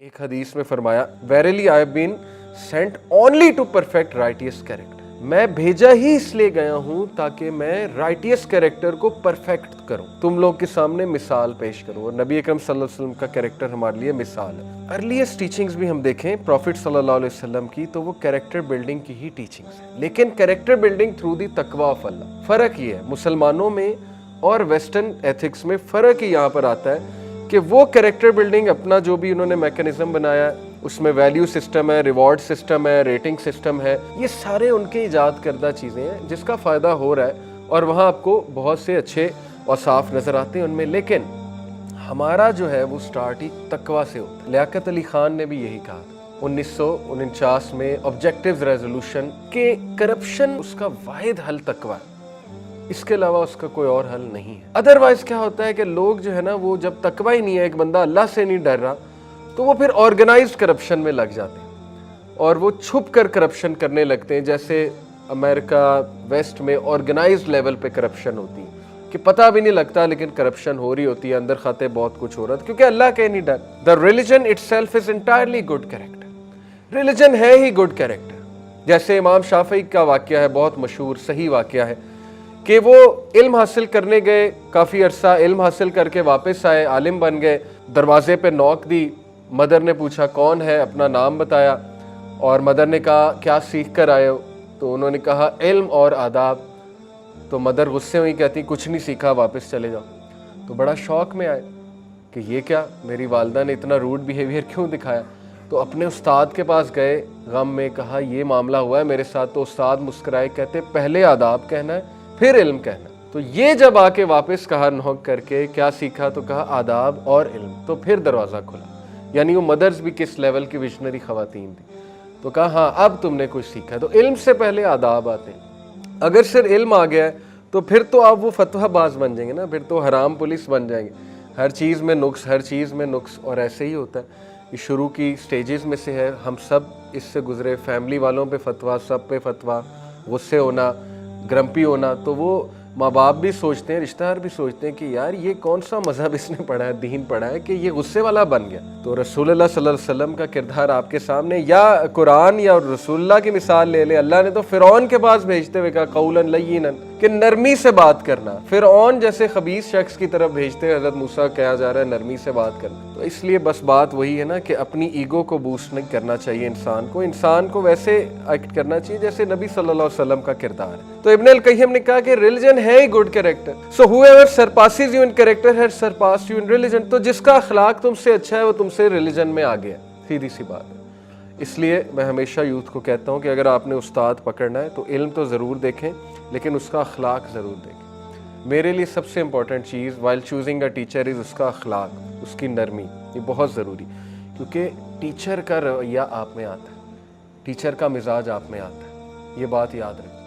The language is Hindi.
एक हदीस में फरमाया, verily I have been sent only to perfect righteous character. मैं भेजा ही इसलिए गया हूं ताकि मैं राइटियस कैरेक्टर को परफेक्ट करूं, तुम लोग के सामने मिसाल पेश करूं। और नबी अकरम सल्लल्लाहु अलैहि वसल्लम का कैरेक्टर हमारे लिए मिसाल है। अर्लीस्ट टीचिंग्स भी हम देखें प्रॉफिट सल्लल्लाहु अलैहि वसल्लम की, तो वो कैरेक्टर बिल्डिंग की ही टीचिंग्स है, लेकिन कैरेक्टर बिल्डिंग थ्रू दी तकवा ऑफ अल्लाह। फर्क ये है मुसलमानों में और वेस्टर्न एथिक्स में, फर्क ही यहाँ पर आता है कि वो कैरेक्टर बिल्डिंग अपना जो भी उन्होंने मैकेनिज्म बनाया है, उसमें वैल्यू सिस्टम है, रिवॉर्ड सिस्टम है, रेटिंग सिस्टम है, ये सारे उनके इजाद करदा चीज़ें हैं जिसका फ़ायदा हो रहा है और वहाँ आपको बहुत से अच्छे और साफ नज़र आते हैं उनमें। लेकिन हमारा जो है वो स्टार्ट ही तकवा से होता है। लियाकत अली खान ने भी यही कहा 1949 में ऑब्जेक्टिव्स रेजोल्यूशन के करप्शन उसका वाहिद हल तकवा है, इसके अलावा उसका कोई और हल नहीं है। अदरवाइज क्या होता है कि लोग जो है ना, वो जब तकवा ही नहीं है, एक बंदा अल्लाह से नहीं डर रहा, तो वो फिर ऑर्गेनाइज्ड करप्शन में लग जाते हैं और वो छुप कर करप्शन करने लगते हैं। जैसे अमेरिका वेस्ट में ऑर्गेनाइज्ड लेवल पे करप्शन होती है कि पता भी नहीं लगता लेकिन करप्शन हो रही होती है, अंदर खाते बहुत कुछ हो रहा है, क्योंकि अल्लाह के नहीं डर। The religion itself is entirely good character. Religion है ही गुड कैरेक्टर। जैसे इमाम शाफी का वाकया है, बहुत मशहूर सही वाकया है कि वो इल्म हासिल करने गए, काफ़ी अरसा इल्म हासिल करके वापस आए, आलिम बन गए। दरवाजे पे नॉक दी, मदर ने पूछा कौन है, अपना नाम बताया और मदर ने कहा क्या सीख कर आए हो, तो उन्होंने कहा इल्म और आदाब। तो मदर गुस्से हुई, कहती कुछ नहीं सीखा, वापस चले जाओ। तो बड़ा शौक में आए कि ये क्या, मेरी वालदा ने इतना रूड बिहेवियर क्यों दिखाया। तो अपने उस्ताद के पास गए, गम में कहा ये मामला हुआ है मेरे साथ। तो उस्ताद मुस्कुराए, कहते पहले आदाब कहना है फिर इल्म कहना। तो ये जब आके वापस कहा नॉक करके क्या सीखा, तो कहा आदाब और इल्म, तो फिर दरवाज़ा खुला। यानी वो मदर्स भी किस लेवल की विजनरी खवातीन थी। तो कहा हाँ अब तुमने कुछ सीखा। तो इल्म से पहले आदाब आते हैं। अगर सिर्फ इल्म आ गया है तो फिर तो आप वो फतवाबाज बन जाएंगे ना, फिर तो हराम पुलिस बन जाएंगे, हर चीज़ में नुक्स, हर चीज़ में नुक्स। और ऐसे ही होता है, ये शुरू की स्टेजेस में से है, हम सब इससे गुजरे। फैमिली वालों पे फतवा, सब पे फतवा, गुस्से होना, ग्रम्पी होना। तो वो माँ बाप भी सोचते हैं, रिश्तेदार भी सोचते हैं कि यार ये कौन सा मजहब इसने पढ़ा है, दीन पढ़ा है कि ये गुस्से वाला बन गया। तो रसूलुल्लाह सल्लल्लाहु अलैहि वसल्लम का किरदार आपके सामने, या कुरान या रसूलुल्लाह की मिसाल ले ले। अल्लाह ने तो फिरौन के पास भेजते हुए कहा कौलन लय्यिनन, कि नरमी से बात करना। फिरौन जैसे खबीस शख्स की तरफ भेजते हुए हज़रत मूसा कहा जा रहा है नरमी से बात करना। तो इसलिए बस बात वही है ना कि अपनी ईगो को बूस्ट नहीं करना चाहिए इंसान को वैसे एक्ट करना चाहिए जैसे नबी सल्लल्लाहु अलैहि वसल्लम का किरदार है। तो इब्न अल कय्यम ने कहा कि रिलीजन है ही good character, so whoever surpasses you in character has surpassed you in religion. तो जिसका अखलाक तुमसे अच्छा है वो तुमसे रिलीजन में आ गया, सीधी सी बात है। इसलिए मैं हमेशा यूथ को कहता हूँ कि अगर आपने उस्ताद पकड़ना है तो इल्म तो ज़रूर देखें, लेकिन उसका अखलाक ज़रूर देखें। मेरे लिए सबसे important cheese while choosing a teacher is उसका अखलाक, उसकी नरमी, ये बहुत ज़रूरी। क्योंकि टीचर का रवैया आप में आता है, टीचर का मिजाज आप में आता है, ये बात याद रखें।